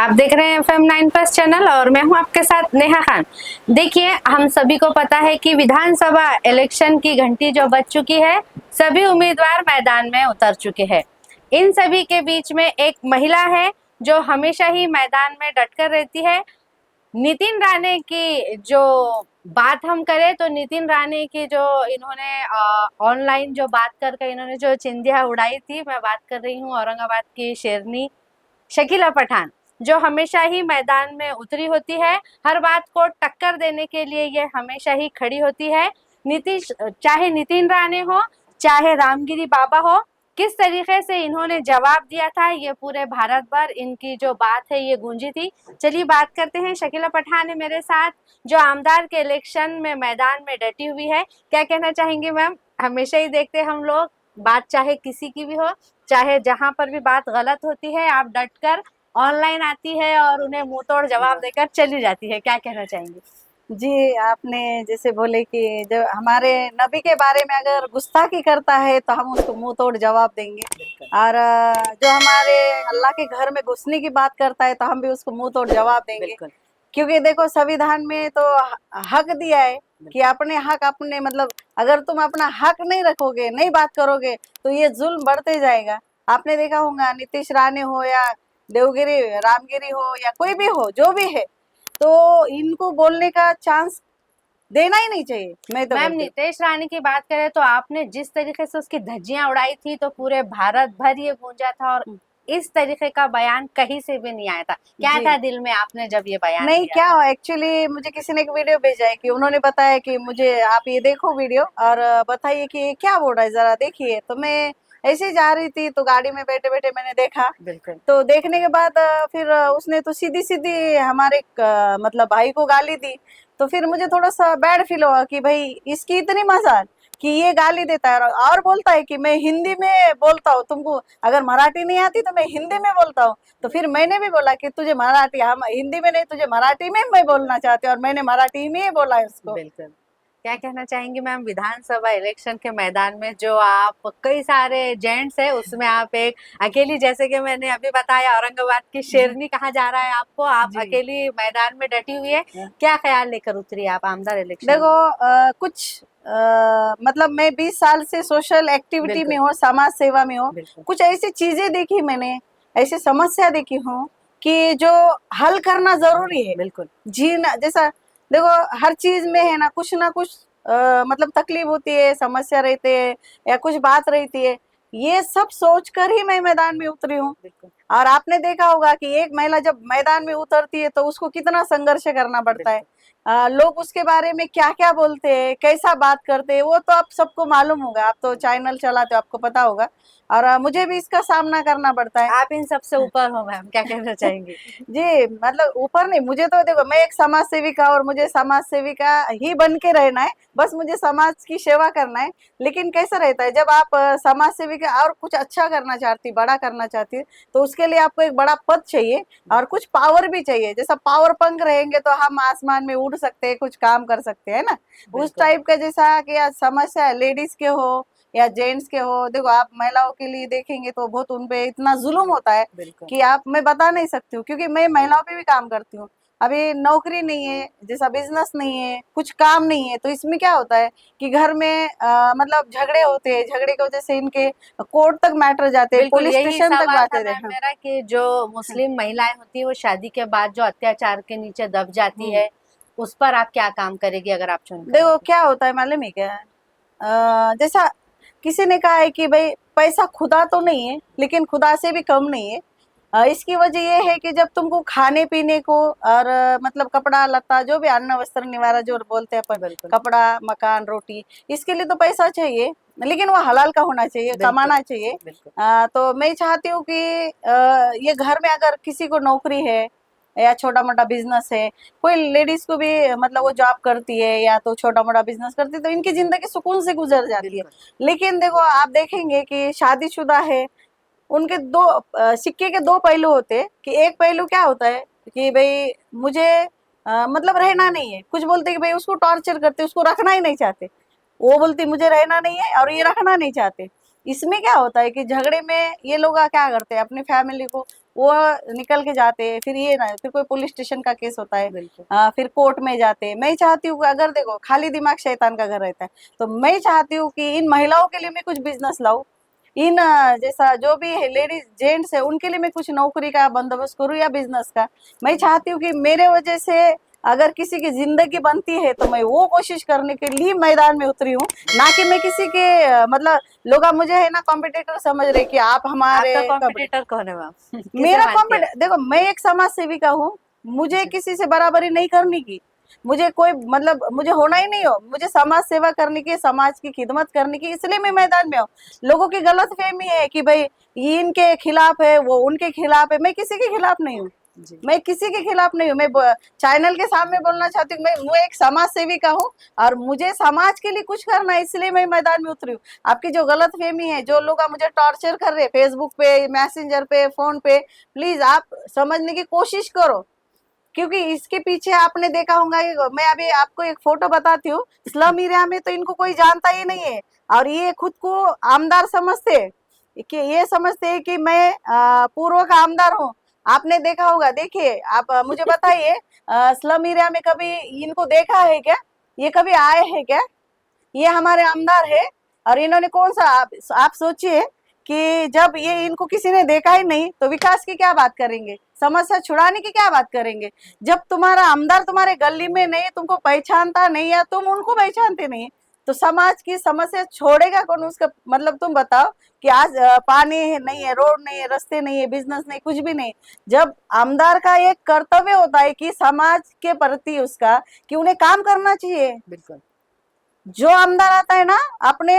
आप देख रहे हैं FM9+ चैनल और मैं हूं आपके साथ नेहा खान। देखिए, हम सभी को पता है कि विधानसभा इलेक्शन की घंटी जो बज चुकी है, सभी उम्मीदवार मैदान में उतर चुके हैं। इन सभी के बीच में एक महिला है जो हमेशा ही मैदान में डटकर रहती है। नितिन राणे की जो बात हम करें तो नितिन राणे की जो इन्होंने ऑनलाइन जो बात करके इन्होंने जो चिंधिया उड़ाई थी, मैं बात कर रही हूँ औरंगाबाद की शेरनी शकीला पठान, जो हमेशा ही मैदान में उतरी होती है। हर बात को टक्कर देने के लिए ये हमेशा ही खड़ी होती है। चाहे नितिन राणे हो, चाहे रामगिरी बाबा हो, किस तरीके से इन्होंने जवाब दिया था, ये पूरे भारत भर इनकी जो बात है ये गूंजी थी। चलिए बात करते हैं। शकीला पठान है मेरे साथ, जो आमदार के इलेक्शन में मैदान में डटी हुई है। क्या कहना चाहेंगे मैम? हमेशा ही देखते हैं हम लोग, बात चाहे किसी की भी हो, चाहे जहां पर भी बात गलत होती है, आप डटकर ऑनलाइन आती है और उन्हें मुंह तोड़ जवाब देकर चली जाती है। क्या कहना चाहेंगे? जी, आपने जैसे बोले कि जब हमारे नबी के बारे में अगर गुस्ताखी करता है तो हम उसको मुंह तोड़ जवाब देंगे, और जो हमारे अल्लाह के घर में घुसने की बात करता है तो हम भी उसको मुंह तोड़ जवाब देंगे। क्योंकि देखो, संविधान में तो हक दिया है कि अपने हक अपने, मतलब अगर तुम अपना हक नहीं रखोगे, नहीं बात करोगे, तो ये जुल्म बढ़ते जाएगा। आपने देखा होगा, नीतीश राणे हो या देवगिरी रामगिरी हो या कोई भी हो, जो भी है, तो इनको बोलने का चांस देना ही नहीं चाहिए। मैं तो मैम, बोलती हूँ। नीतीश राणे की बात करें तो आपने जिस तरीके से उसकी धज्जियां उड़ाई थी तो पूरे भारत भर ये गूंजा था, और इस तरीके का बयान कहीं से भी नहीं आया था। क्या जी। था दिल में आपने जब ये बयान नहीं, दिया क्या था? एक्चुअली मुझे किसी ने एक वीडियो भेजा है कि उन्होंने बताया कि मुझे आप ये देखो वीडियो और बताइए कि ये क्या बोल रहा है, जरा देखिए। तो मैं ऐसे ही जा रही थी तो गाड़ी में बैठे बैठे मैंने देखा। बिल्कुल। तो देखने के बाद फिर उसने तो सीधी सीधी हमारे मतलब भाई को गाली दी। तो फिर मुझे थोड़ा सा बैड फील हुआ कि भाई इसकी इतनी मजाल कि ये गाली देता है और बोलता है कि मैं हिंदी में बोलता हूँ, तुमको अगर मराठी नहीं आती तो मैं हिंदी में बोलता हूँ। तो फिर मैंने भी बोला कि तुझे मराठी, हम हिंदी में नहीं, तुझे मराठी में मैं बोलना चाहती हूँ, और मैंने मराठी में ही बोला है उसको। बिल्कुल। क्या कहना चाहेंगे मैम, विधानसभा इलेक्शन के मैदान में जो आप कई सारे जेंट्स है उसमें आप एक अकेली, जैसे कि मैंने अभी बताया औरंगाबाद की शेरनी कहा जा रहा है आपको, आप जी। अकेली मैदान में डटी हुई है। क्या ख्याल लेकर उतरी आप आमदार इलेक्शन देखो, में? कुछ मतलब मैं 20 साल से सोशल एक्टिविटी में हूँ, समाज सेवा में हूँ। कुछ ऐसी चीजें देखी मैंने, ऐसी समस्या देखी हूँ कि जो हल करना जरूरी है। बिल्कुल। जीना जैसा, देखो हर चीज में है ना कुछ मतलब तकलीफ होती है, समस्या रहती है या कुछ बात रहती है। ये सब सोचकर ही मैं मैदान में उतरी हूँ। और आपने देखा होगा कि एक महिला जब मैदान में उतरती है तो उसको कितना संघर्ष करना पड़ता है। लोग उसके बारे में क्या क्या बोलते हैं, कैसा बात करते हैं, वो तो आप सबको मालूम होगा, आप तो चैनल चलाते हो, आपको पता होगा। और मुझे भी इसका सामना करना पड़ता है। आप इन सबसे ऊपर हो मैम, क्या कहना चाहेंगे? जी, मतलब ऊपर नहीं, मुझे तो देखो, मैं एक समाज सेविका और मुझे समाज सेविका ही बन के रहना है, बस मुझे समाज की सेवा करना है। लेकिन कैसा रहता है जब आप समाज सेविका और कुछ अच्छा करना चाहती, बड़ा करना चाहती, तो उसके लिए आपको एक बड़ा पद चाहिए और कुछ पावर भी चाहिए। जैसा पावर पंख रहेंगे तो हम आसमान में उड़ सकते हैं, कुछ काम कर सकते हैं ना, उस टाइप का। जैसा कि आज समस्या लेडीज के हो या जेंट्स के हो, देखो आप महिलाओं के लिए देखेंगे तो बहुत उनपे इतना जुल्म होता है कि आप, मैं बता नहीं सकती हूँ, क्योंकि मैं महिलाओं पे भी काम करती हूँ। अभी नौकरी नहीं है, जैसा बिजनेस नहीं है, कुछ काम नहीं है, तो इसमें क्या होता है कि घर में मतलब झगड़े होते हैं, झगड़े की वजह से इनके कोर्ट तक मैटर जाते हैं, बिल्कुल, पुलिस यही स्टेशन तक सवाल था जाते हैं। मैम मेरा कि जो मुस्लिम महिलाएं होती है वो शादी के बाद जो अत्याचार के नीचे दब जाती है, उस पर आप क्या काम करेगी अगर आप चुन? देखो क्या होता है मालूम है क्या, जैसा किसी ने कहा है कि भाई पैसा खुदा तो नहीं है लेकिन खुदा से भी कम नहीं है। इसकी वजह ये है कि जब तुमको खाने पीने को और मतलब कपड़ा लत्ता, जो भी अन्न वस्त्र निवारा जो बोलते हैं अपन, कपड़ा मकान रोटी, इसके लिए तो पैसा चाहिए, लेकिन वो हलाल का होना चाहिए, कमाना चाहिए। तो मैं चाहती हूँ कि ये घर में अगर किसी को नौकरी है या छोटा मोटा बिजनेस है, कोई लेडीज को भी मतलब वो जॉब करती है या तो छोटा मोटा बिजनेस करती है, तो इनकी जिंदगी सुकून से गुजर जाती है। लेकिन देखो आप देखेंगे कि शादीशुदा है, उनके दो सिक्के के दो पहलू होते हैं। कि एक पहलू क्या होता है कि भाई मुझे मतलब रहना नहीं है, कुछ बोलते कि भाई उसको टॉर्चर करते, उसको रखना ही नहीं चाहते, वो बोलती मुझे रहना नहीं है और ये रखना नहीं चाहते। इसमें क्या होता है कि झगड़े में ये लोग क्या करते हैं, अपनी फैमिली को वो निकल के जाते हैं, फिर ये ना फिर कोई पुलिस स्टेशन का केस होता है, बिल्कुल फिर कोर्ट में जाते हैं। मैं चाहती हूँ कि अगर देखो खाली दिमाग शैतान का घर रहता है, तो मैं चाहती हूँ कि इन महिलाओं के लिए मैं कुछ बिजनेस लाऊं, इन जैसा जो भी लेडीज जेंट्स है उनके लिए मैं कुछ नौकरी का बंदोबस्त करूँ या बिजनेस का। मैं चाहती हूँ कि मेरे वजह से अगर किसी की जिंदगी बनती है तो मैं वो कोशिश करने के लिए मैदान में उतरी हूँ, ना कि मैं किसी के मतलब लोग आप मुझे है ना कॉम्पिटिटर समझ रहे कि आप हमारे आपका कॉम्पिटिटर कौन है मैम? किसे मेरा मानती है? कॉम्पिटिटर देखो, मैं एक समाज सेविका हूँ, मुझे जी किसी से बराबरी नहीं करनी की, मुझे कोई मतलब मुझे होना ही नहीं हो, मुझे समाज सेवा करने की, समाज की खिदमत करने की, इसलिए मैं मैदान में हूँ। लोगों की गलत फहमी है कि भाई ये इनके खिलाफ है, वो उनके खिलाफ है, मैं किसी के खिलाफ नहीं हूँ, जी मैं किसी के खिलाफ नहीं हूँ। मैं चैनल के सामने बोलना चाहती हूँ, मैं एक समाज सेविका हूँ और मुझे समाज के लिए कुछ करना है, इसलिए मैं मैदान में उतरी हूँ। आपकी जो गलत फहमी है, जो लोग मुझे टॉर्चर कर रहे हैं फेसबुक पे, मैसेंजर पे, फोन पे, प्लीज आप समझने की कोशिश करो, क्योंकि इसके पीछे आपने देखा होगा। मैं अभी आपको एक फोटो बताती हूँ, स्लम एरिया में तो इनको कोई जानता ही नहीं है और ये खुद को आमदार समझते हैं कि ये समझते हैं कि मैं पूर्व का आमदार हूँ। आपने देखा होगा, देखिए आप मुझे बताइए, स्लम एरिया में कभी इनको देखा है क्या? ये कभी आए हैं क्या? ये हमारे आमदार है और इन्होंने कौन सा आप सोचिए कि जब ये इनको किसी ने देखा ही नहीं तो विकास की क्या बात करेंगे, समस्या छुड़ाने की क्या बात करेंगे? जब तुम्हारा आमदार तुम्हारे गली में नहीं, तुमको पहचानता नहीं या तुम उनको पहचानते नहीं, तो समाज की समस्या छोड़ेगा कौन? उसका मतलब तुम बताओ कि आज पानी नहीं है, रोड नहीं है, रास्ते नहीं है, बिजनेस नहीं, कुछ भी नहीं। जब आमदार का एक कर्तव्य होता है कि समाज के प्रति उसका कि उन्हें काम करना चाहिए। बिल्कुल जो आमदार आता है ना, अपने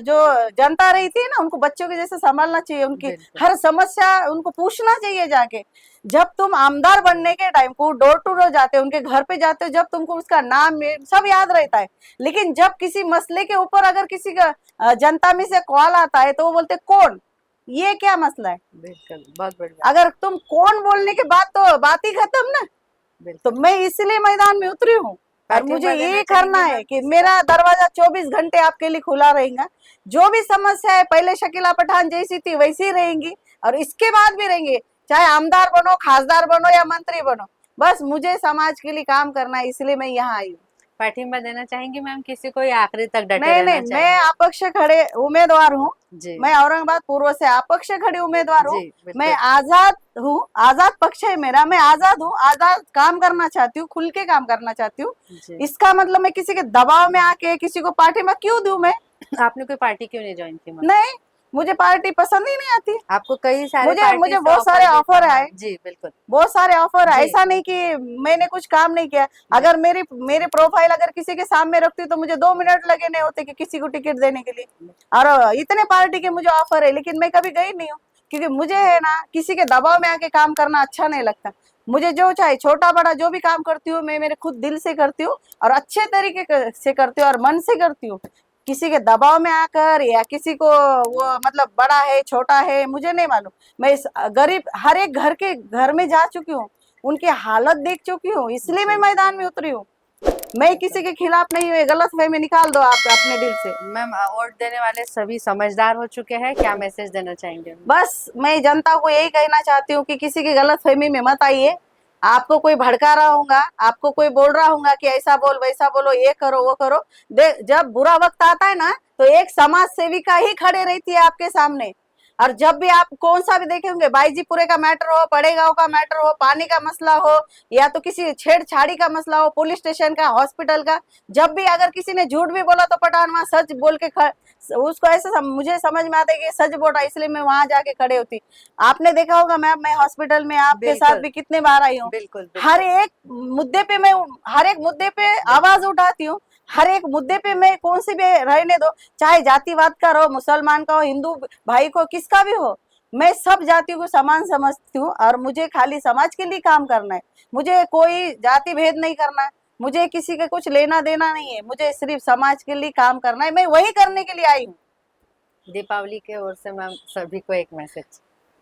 जो जनता रहती है ना, उनको बच्चों के जैसे संभालना चाहिए, उनकी बिल्कुल हर समस्या उनको पूछना चाहिए जाके। जब तुम आमदार बनने के टाइम को डोर टू डोर जाते हो, उनके घर पे जाते हो, जब तुमको उसका नाम सब याद रहता है, लेकिन जब किसी मसले के ऊपर अगर किसी का जनता में से कॉल आता है तो वो बोलते कौन, ये क्या मसला है? बिल्कुल बहुत बढ़िया। अगर तुम कौन बोलने के बाद तो बात ही खत्म ना। तो बिल्कुल मैं इसलिए मैदान में उतरी हूँ और मुझे प्रतिभा देना ये चाहेंगे करना है मैम कि किसी को? मेरा दरवाजा 24 घंटे आपके लिए खुला रहेगा। जो भी समस्या है, पहले शकीला पठान जैसी थी वैसी रहेंगी और इसके बाद भी रहेंगे, चाहे आमदार बनो, खासदार बनो या मंत्री बनो, बस मुझे समाज के लिए काम करना है, इसलिए मैं यहाँ आई हूँ। प्रतिभा देना चाहेंगी मैम किसी को या आखिरी तक डटे नहीं नहीं, रहना मैं चाहेंगे? अपक्ष खड़े उम्मीदवार हूँ, जी मैं औरंगाबाद पूर्व से अपक्ष खड़ी उम्मीदवार हूँ। जी मैं बिल्कुल आजाद हूँ, आजाद पक्ष है मेरा, मैं आजाद हूँ, आजाद काम करना चाहती हूँ, खुल के काम करना चाहती हूँ। जी। इसका मतलब मैं किसी के दबाव में आके किसी को पार्टी में क्यों दूं? मैं आपने कोई पार्टी क्यों नहीं ज्वाइन की मैम? नहीं, मुझे पार्टी पसंद ही नहीं आती। आपको कई सारे मुझे पार्टी मुझे से बहुत सारे ऑफर भी था ऑफर आए, मैम। जी बिल्कुल बहुत सारे ऑफर आए, जी ऐसा नहीं कि मैंने कुछ काम नहीं किया। अगर मेरी मेरी प्रोफाइल अगर किसी के सामने रखती तो मुझे 2 मिनट लगे नहीं होते कि किसी को टिकट देने के लिए। और इतने पार्टी के मुझे ऑफर है, लेकिन मैं कभी गई नहीं हूँ, क्योंकि मुझे है ना किसी के दबाव में आके काम करना अच्छा नहीं लगता। मुझे जो चाहे छोटा बड़ा जो भी काम करती हूँ, मैं मेरे खुद दिल से करती हूँ और अच्छे तरीके से करती हूँ और मन से करती हूँ। किसी के दबाव में आकर या किसी को वो मतलब बड़ा है छोटा है मुझे नहीं मालूम। मैं इस गरीब हर एक घर में जा चुकी हूँ, उनकी हालत देख चुकी हूँ, इसलिए मैं जी मैदान में उतरी हूँ। मैं किसी के खिलाफ नहीं हूँ, गलत फहमी निकाल दो आप अपने दिल से। मैम वोट देने वाले सभी समझदार हो चुके हैं, क्या मैसेज देना चाहेंगे? बस मैं जनता को यही कहना चाहती हूँ कि किसी की गलत फहमी में मत आइए। आपको कोई भड़का रहा होगा, आपको कोई बोल रहा होगा कि ऐसा बोल वैसा बोलो, ये करो वो करो, जब बुरा वक्त आता है ना तो एक समाज सेविका ही खड़े रहती है आपके सामने। और जब भी आप कौन सा भी देखे होंगे, बाईजीपुरे का मैटर हो, पड़ेगांव का मैटर हो, पानी का मसला हो या तो किसी छेड़छाड़ी का मसला हो, पुलिस स्टेशन का, हॉस्पिटल का, जब भी अगर किसी ने झूठ भी बोला तो पठान वहां सच बोल के उसको ऐसे मुझे समझ में आता है कि सच बोल रहा है, इसलिए मैं वहां जाके खड़े होती। आपने देखा होगा मैम, मैं हॉस्पिटल में आपके साथ बिल्कुल भी कितने बार आई हूँ। बिल्कुल हर बिल्कुल एक मुद्दे पे मैं हर एक मुद्दे पे आवाज उठाती हूँ, हर एक मुद्दे पे मैं कौन सी भी रहने दो, चाहे जातिवाद का हो, मुसलमान का हो, हिंदू भाई को, किसका भी हो, मैं सब जातियों को समान समझती हूँ और मुझे खाली समाज के लिए काम करना है। मुझे कोई जाति भेद नहीं करना है, मुझे किसी का कुछ लेना देना नहीं है, मुझे सिर्फ समाज के लिए काम करना है, मैं वही करने के लिए आई हूँ। दीपावली के ओर से मैम सभी को एक मैसेज।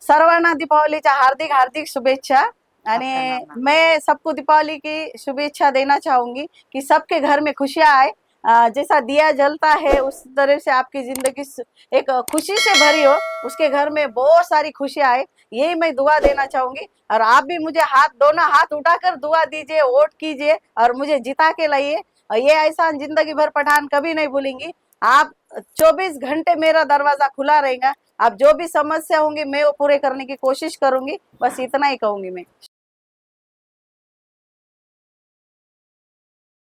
सर्वांना दीपावलीच्या हार्दिक हार्दिक शुभेच्छा। आपका आणि नाम मैम? मैं सबको दीपावली की शुभेच्छा देना चाहूंगी कि सबके घर में खुशियां आए, जैसा दिया जलता है उस तरह से आपकी जिंदगी एक खुशी से भरी हो, उसके घर में बहुत सारी खुशियां आए, यही मैं दुआ देना चाहूंगी। और आप भी मुझे दोनों हाथ उठाकर दुआ दीजिए, वोट कीजिए और मुझे जिता के लाइए। और ये एहसान जिंदगी भर पठान कभी नहीं भूलेंगी। आप 24 घंटे मेरा दरवाजा खुला रहेगा। आप जो भी समस्या होंगी मैं वो पूरे करने की कोशिश करूंगी। बस इतना ही कहूंगी मैं।